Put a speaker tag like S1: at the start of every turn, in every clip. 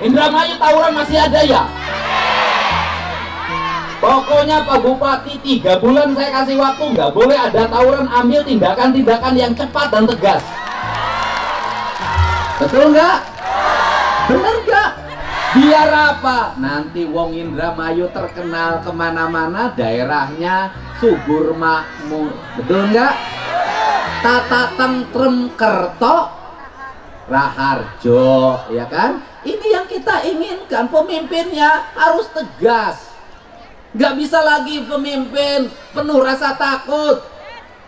S1: Indramayu tawuran masih ada ya? Pokoknya Pak Bupati 3 bulan saya kasih waktu, nggak boleh ada tawuran, ambil tindakan-tindakan yang cepat dan tegas. Betul nggak? Bener nggak? Biar apa? Nanti wong Indramayu terkenal kemana-mana, daerahnya subur makmur. Betul nggak? Tata tentrem Kerto Raharjo, ya kan? Ini yang kita inginkan, pemimpinnya harus tegas. Nggak bisa lagi pemimpin penuh rasa takut.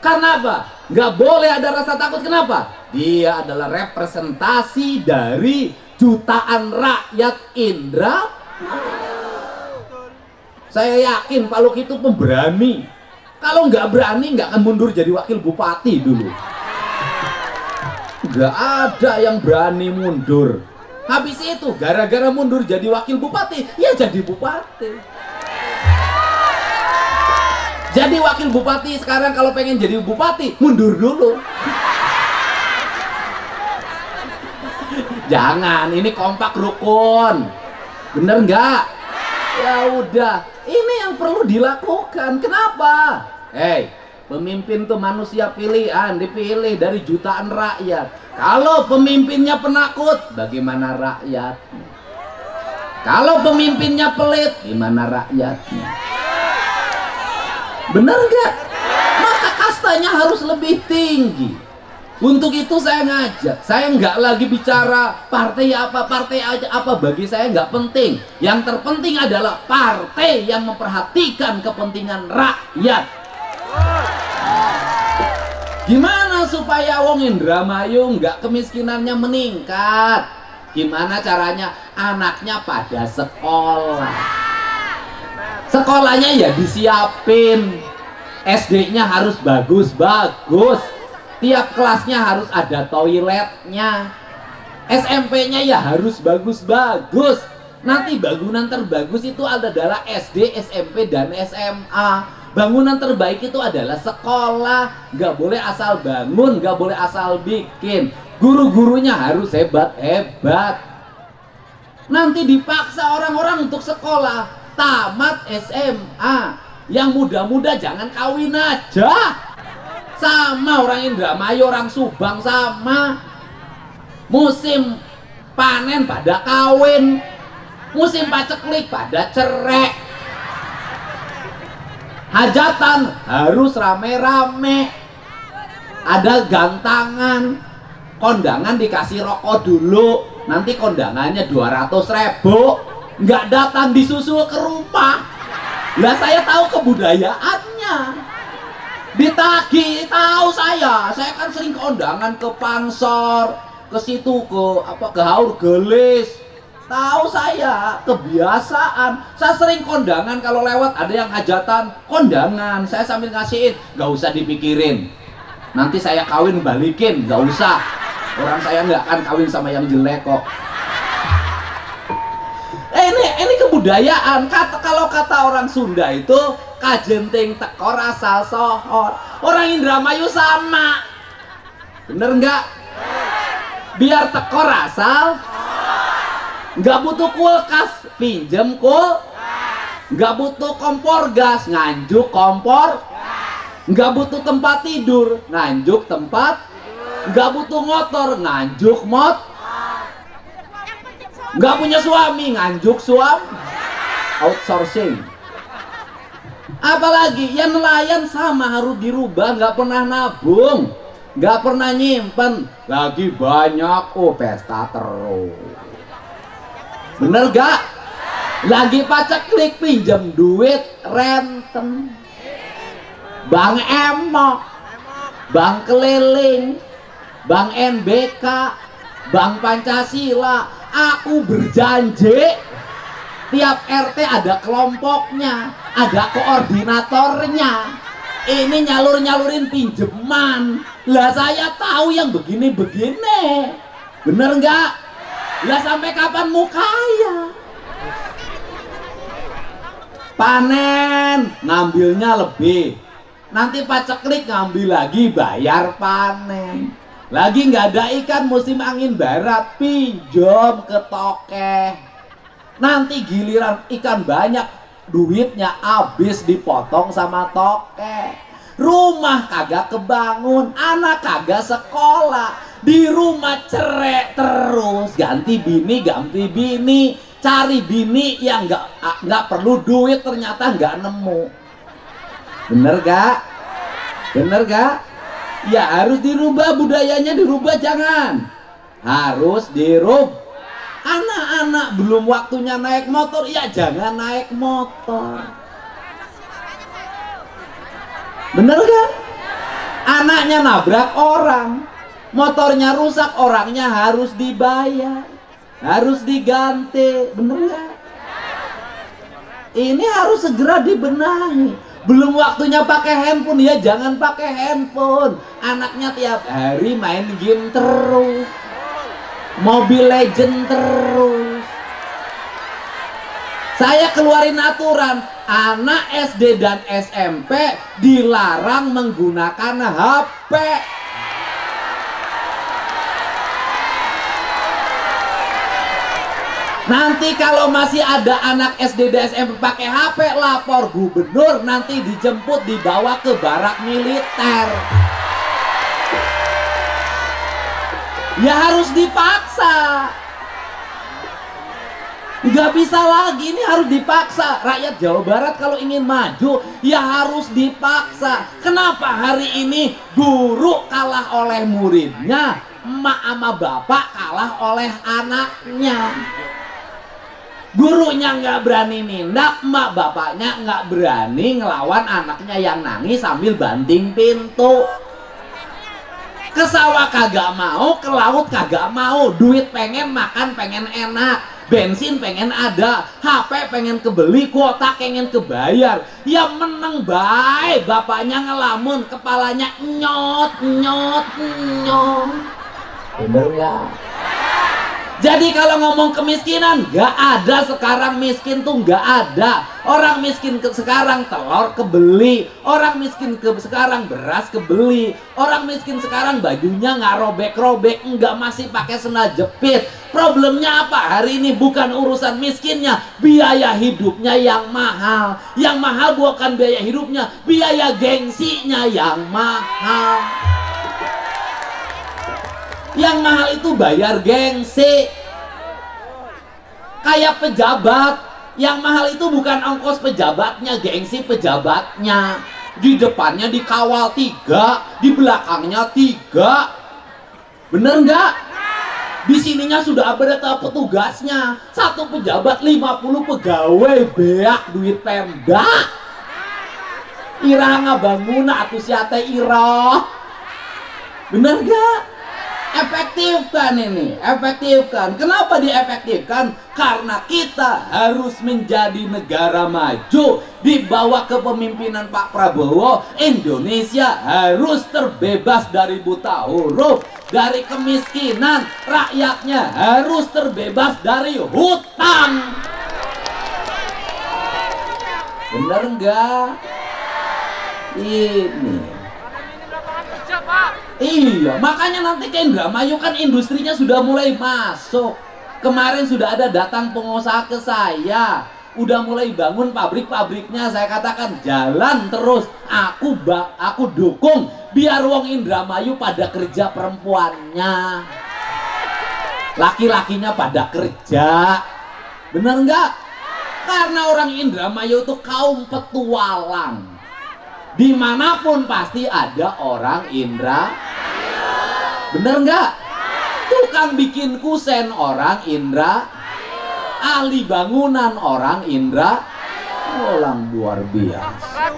S1: Karena apa? Nggak boleh ada rasa takut. Kenapa? Dia adalah representasi dari jutaan rakyat Indra. Saya yakin Pak Luk itu pemberani. Kalau nggak berani nggak akan mundur jadi wakil bupati dulu. Nggak ada yang berani mundur. Habis itu gara-gara mundur jadi wakil bupati, ya jadi bupati. Jadi wakil bupati sekarang kalau pengen jadi bupati mundur dulu. Jangan, ini kompak rukun. Bener nggak? Ya udah, ini yang perlu dilakukan. Kenapa? Pemimpin tuh manusia pilihan, dipilih dari jutaan rakyat. Kalau pemimpinnya penakut, bagaimana rakyatnya? Kalau pemimpinnya pelit, gimana rakyatnya? Benar nggak? Maka kastanya harus lebih tinggi. Untuk itu saya ngajak, saya nggak lagi bicara partai apa bagi saya nggak penting. Yang terpenting adalah partai yang memperhatikan kepentingan rakyat. Gimana supaya wong Indramayu nggak kemiskinannya meningkat? Gimana caranya? Anaknya pada sekolah. Sekolahnya ya disiapin, SD-nya harus bagus-bagus, tiap kelasnya harus ada toiletnya, SMP-nya ya harus bagus-bagus. Nanti bangunan terbagus itu adalah SD, SMP, dan SMA. Bangunan terbaik itu adalah sekolah. Nggak boleh asal bangun, nggak boleh asal bikin. Guru-gurunya harus hebat-hebat. Nanti dipaksa orang-orang untuk sekolah. Tamat SMA, yang muda-muda jangan kawin aja. Sama orang Indramayu, orang Subang sama. Musim panen pada kawin, musim paceklik pada cerai. Hajatan harus rame-rame, ada gantangan, kondangan dikasih rokok dulu, nanti kondangannya 200.000. Nggak datang disusul ke rumah. Lah saya tahu kebudayaannya. Ditagih, tahu saya kan sering kondangan ke Pansor, ke situ ke Haur Gelis. Tahu saya, kebiasaan. Saya sering kondangan kalau lewat ada yang hajatan, kondangan. Saya sambil ngasihin, nggak usah dipikirin. Nanti saya kawin balikin, nggak usah. Orang saya nggak akan kawin sama yang jelek kok. Ini kebudayaan. Kalau kata orang Sunda itu kajenting tekor asal sohor. Orang Indramayu sama. Bener nggak? Biar tekor asal, nggak butuh kulkas, pinjem nggak butuh kompor gas, nganjuk kompor, nggak butuh tempat tidur, nganjuk tempat, nggak butuh motor, nganjuk nggak punya suami, nganjuk suami. Outsourcing. Apalagi yang nelayan sama harus dirubah, nggak pernah nabung, nggak pernah nyimpen, lagi banyak pesta terus. Bener gak? Lagi paceklik pinjam duit renten, Bank Emok, Bank Keliling, Bank NBK, Bank Pancasila. Aku berjanji tiap RT ada kelompoknya, ada koordinatornya. Ini nyalur-nyalurin pinjaman. Lah saya tahu yang begini-begini. Bener nggak? Lah sampai kapan mau kaya? Panen ngambilnya lebih, nanti paceklik ngambil lagi bayar panen. Lagi nggak ada ikan musim angin barat, pinjam ke tokeh. Nanti giliran ikan banyak, duitnya habis dipotong sama tokeh. Rumah kagak kebangun, anak kagak sekolah, di rumah cerai terus, ganti bini, cari bini yang nggak perlu duit, ternyata nggak nemu. Bener gak? Bener gak? Ya harus dirubah, budayanya dirubah, jangan. Harus dirubah. Anak-anak belum waktunya naik motor, ya jangan naik motor. Bener gak? Anaknya nabrak orang, motornya rusak, orangnya harus dibayar, harus diganti. Bener gak? Ini harus segera dibenahi. Belum waktunya pakai handphone, ya jangan pakai handphone. Anaknya tiap hari main game terus, Mobile Legend terus. Saya keluarin aturan, anak SD dan SMP dilarang menggunakan HP. Nanti kalau masih ada anak SD dan SMP pakai HP, lapor gubernur, nanti dijemput dibawa ke barak militer. Ya harus dipaksa. Nggak bisa lagi, ini harus dipaksa. Rakyat Jawa Barat kalau ingin maju, ya harus dipaksa. Kenapa hari ini guru kalah oleh muridnya, emak sama bapak kalah oleh anaknya? Gurunya nggak berani nindak, emak bapaknya nggak berani ngelawan anaknya yang nangis sambil banting pintu. Ke sawah kagak mau, ke laut kagak mau, duit pengen, makan pengen enak, bensin pengen ada, HP pengen kebeli, kuota pengen kebayar. Ya meneng baik, bapaknya ngelamun, kepalanya nyot. Bener ya? Jadi kalau ngomong kemiskinan, nggak ada sekarang miskin tuh, nggak ada. Orang miskin sekarang telur kebeli, orang miskin sekarang beras kebeli, orang miskin sekarang bajunya nggak robek-robek, nggak masih pakai sendal jepit. Problemnya apa? Hari ini bukan urusan miskinnya, biaya hidupnya yang mahal. Yang mahal bukan biaya hidupnya, biaya gengsinya yang mahal. Yang mahal itu bayar gengsi. Kayak pejabat, yang mahal itu bukan ongkos pejabatnya, gengsi pejabatnya. Di depannya dikawal 3, di belakangnya 3. Bener nggak? Di sininya sudah ada petugasnya. Satu pejabat 50 pegawai, beak duit Pemda. Ira ngabangun atuh siate ira. Bener nggak? Efektif kan ini? Efektif kan? Kenapa diefektifkan? Karena kita harus menjadi negara maju. Di bawah kepemimpinan Pak Prabowo, Indonesia harus terbebas dari buta huruf, dari kemiskinan. Rakyatnya harus terbebas dari hutang. Bener nggak? Ini. Iya, makanya nanti ke Indramayu kan industrinya sudah mulai masuk. Kemarin sudah ada datang pengusaha ke saya, udah mulai bangun pabrik-pabriknya. Saya katakan jalan terus, aku dukung biar wong Indramayu pada kerja, perempuannya, laki-lakinya pada kerja. Bener nggak? Karena orang Indramayu itu kaum petualang. Dimanapun pasti ada orang Indra. Bener nggak? Tukang bikin kusen orang Indra, ahli bangunan orang Indra. Orang luar biasa.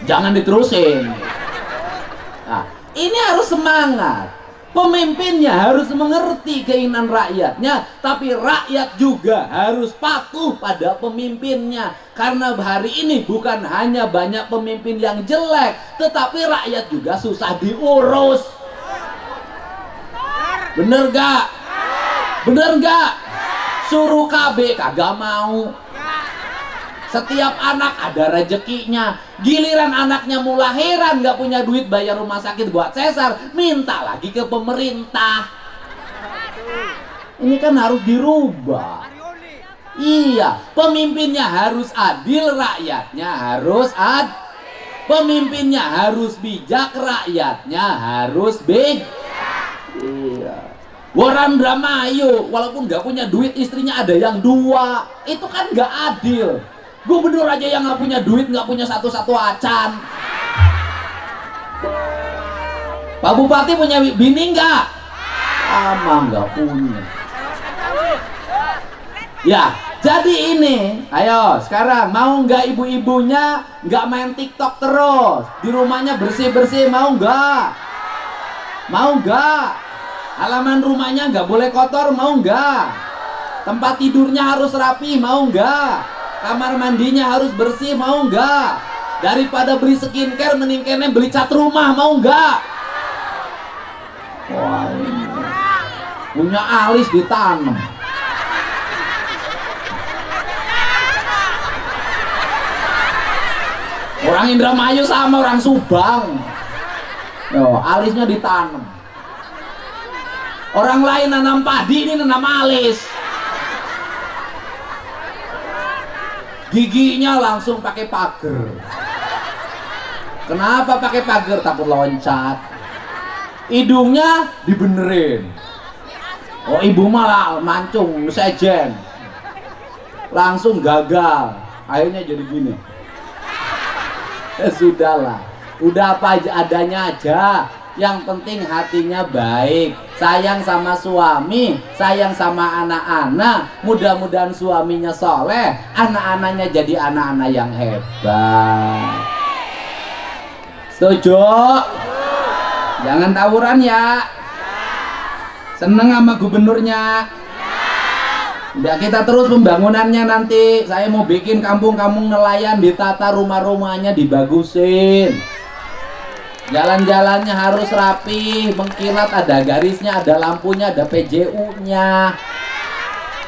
S1: Jangan diterusin. Nah, ini harus semangat. Pemimpinnya harus mengerti keinginan rakyatnya, tapi rakyat juga harus patuh pada pemimpinnya. Karena hari ini bukan hanya banyak pemimpin yang jelek, tetapi rakyat juga susah diurus. Bener gak? Bener gak? Suruh KB kagak mau. Setiap anak ada rezekinya. Giliran anaknya mau lahiran nggak punya duit bayar rumah sakit buat sesar, minta lagi ke pemerintah. Ini kan harus dirubah. Iya, pemimpinnya harus adil, rakyatnya harus pemimpinnya harus bijak, rakyatnya harus bijak. Iya. Orang Indramayu walaupun nggak punya duit, istrinya ada yang 2, itu kan nggak adil. Gubernur aja yang nggak punya duit, nggak punya satu-satu acan. Pak Bupati punya bini nggak? Sama nggak punya. Ya, jadi ini, ayo sekarang mau nggak ibu-ibunya nggak main TikTok terus, di rumahnya bersih-bersih, mau nggak? Mau nggak? Halaman rumahnya nggak boleh kotor, mau nggak? Tempat tidurnya harus rapi, mau nggak? Kamar mandinya harus bersih, mau nggak? Daripada beli skincare mending kene beli cat rumah, mau nggak? Wah, ini punya alis ditanam. Orang Indramayu sama orang Subang, yo, alisnya ditanam. Orang lain nanam padi, ini nanam alis. Giginya langsung pakai pagar. Kenapa pakai pagar? Takut loncat. Hidungnya dibenerin. Oh, ibu malah mancung, sejen. Langsung gagal. Akhirnya jadi gini. Sudahlah, udah apa aja adanya aja. Yang penting hatinya baik, sayang sama suami, sayang sama anak-anak. Mudah-mudahan suaminya soleh, anak-anaknya jadi anak-anak yang hebat. Setuju? Jangan tawuran ya. Seneng sama gubernurnya. Udah, kita terus pembangunannya nanti. Saya mau bikin kampung-kampung nelayan, ditata rumah-rumahnya, dibagusin. Jalan-jalannya harus rapi, mengkilat, ada garisnya, ada lampunya, ada PJU-nya.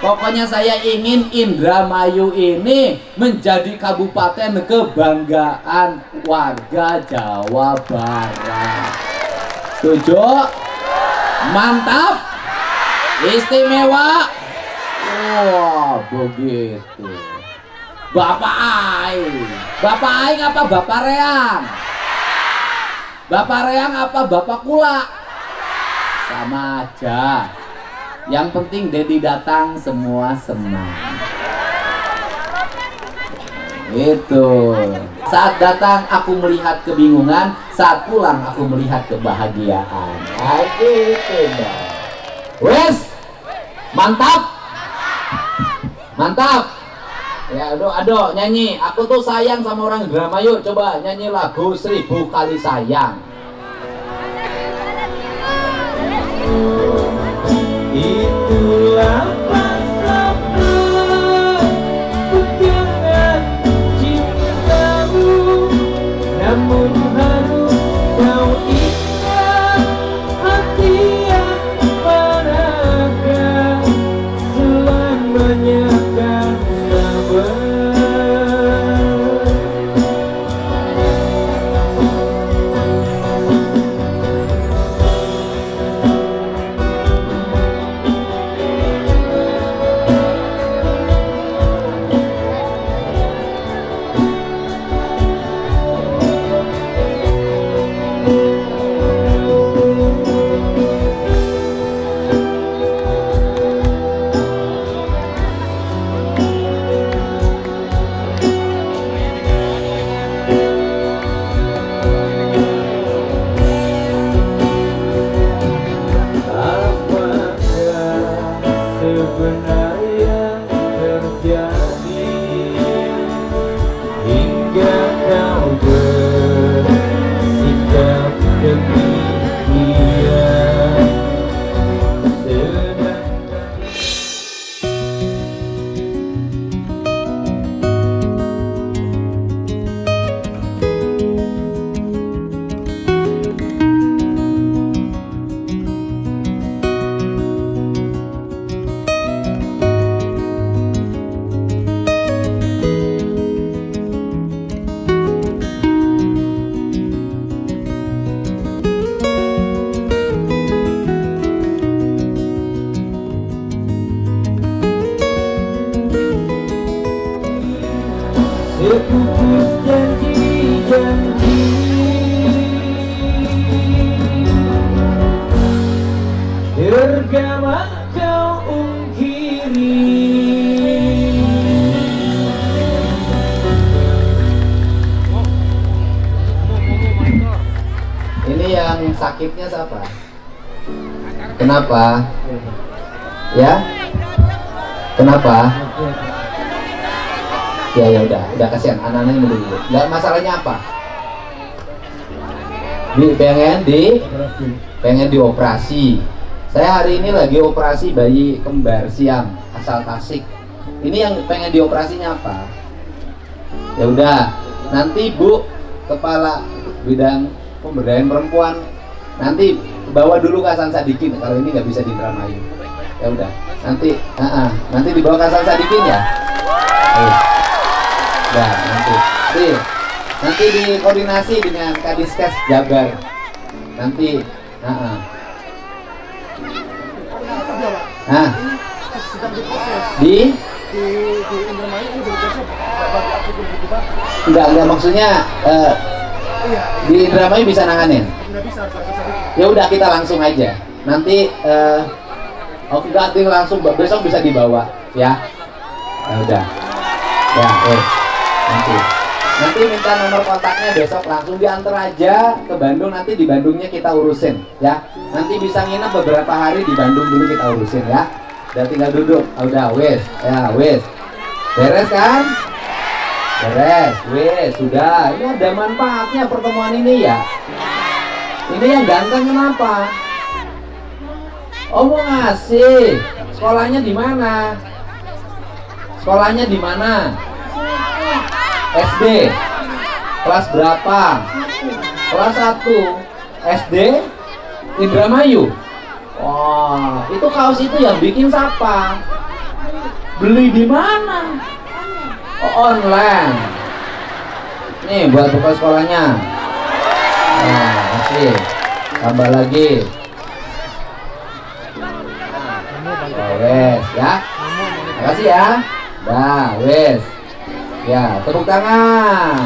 S1: Pokoknya saya ingin Indramayu ini menjadi kabupaten kebanggaan warga Jawa Barat. Setuju? Mantap? Istimewa? Wah, begitu. Bapak Aing apa Bapak Reang? Bapak Reang apa Bapak Kula? Sama aja. Yang penting Dedi datang semua senang. Itu. Saat datang aku melihat kebingungan, saat pulang aku melihat kebahagiaan. Gitu dong. Wes, mantap. Mantap. Ya, aduh, nyanyi. Aku tuh sayang sama orang Indramayu. Coba nyanyi lagu 1000 Kali Sayang.
S2: Itulah pasalmu, bukanlah cintamu, namun harus kau ingat hati yang pernahkah selamanya kan sabar. Sebenarnya terjadi hingga kau bersikap demikian. Sedangkan Terpupus janji-janji, tergama kau ungkiri.
S1: Ini yang sakitnya siapa? Kenapa? Ya? Kenapa? Ya udah kasihan anak-anaknya menunggu. Nggak, masalahnya apa? Pengen dioperasi. Saya hari ini lagi operasi bayi kembar siam asal Tasik. Ini yang pengen dioperasinya apa? Ya udah, nanti Bu kepala bidang pemberdayaan perempuan nanti bawa dulu ke Hasan Sadikin kalau ini nggak bisa didramain. Ya udah, nanti dibawa ke Hasan Sadikin ya. Nah, nanti dikoordinasi dengan Kadiskes Jabar. Nanti, enggak maksudnya di Indramayu bisa nanganin. Ya udah kita langsung aja. Nanti langsung besok bisa dibawa ya. Ya udah. Ya, nanti minta nomor kontaknya besok langsung diantar aja ke Bandung. Nanti di Bandungnya kita urusin ya. Nanti bisa nginep beberapa hari di Bandung dulu kita urusin ya. Udah tinggal duduk. Udah wes ya wes. Beres kan? Beres, wes sudah. Ini ada manfaatnya pertemuan ini ya. Ini yang ganteng kenapa? Oh mau ngasih. Sekolahnya di mana? Sekolahnya di mana? SD. Kelas berapa? Kelas 1. SD Indramayu. Wah, itu kaos itu yang bikin siapa? Beli di mana? Oh, online. Nih buat buka sekolahnya. Nah, masih. Tambah lagi. Oh, wes ya. Makasih ya. Dah, wes. Ya, tepuk tangan.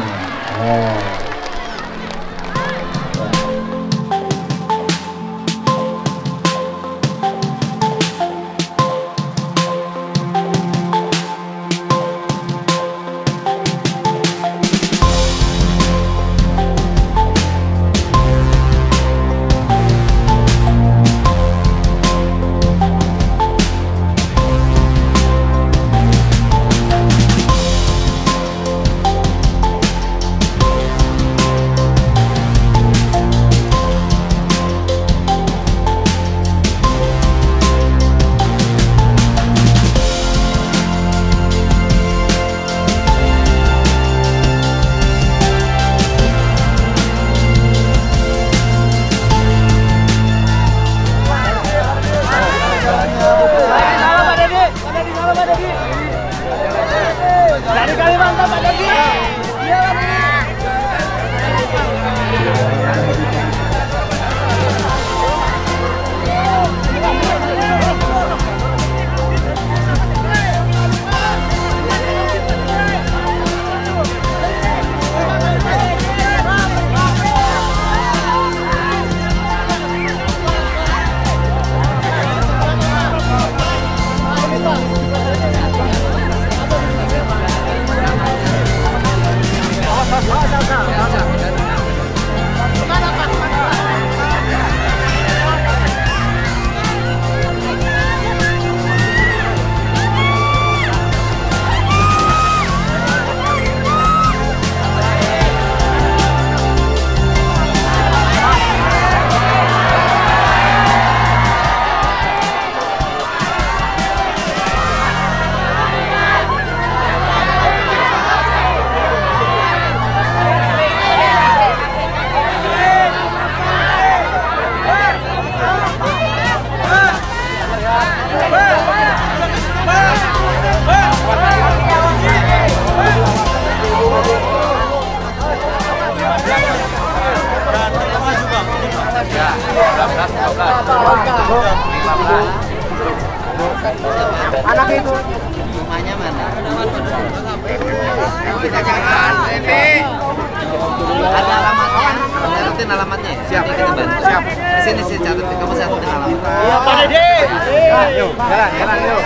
S3: Anak itu.
S4: Rumahnya mana?
S3: Kita jangan. Ini.
S4: Ada alamatnya? Catetin alamatnya. Siap, kita bantu. Siap. Sini sih catetin, kamu catetin alamatnya.
S3: Iya, Pak Dede. Ayo, jalan, yuk.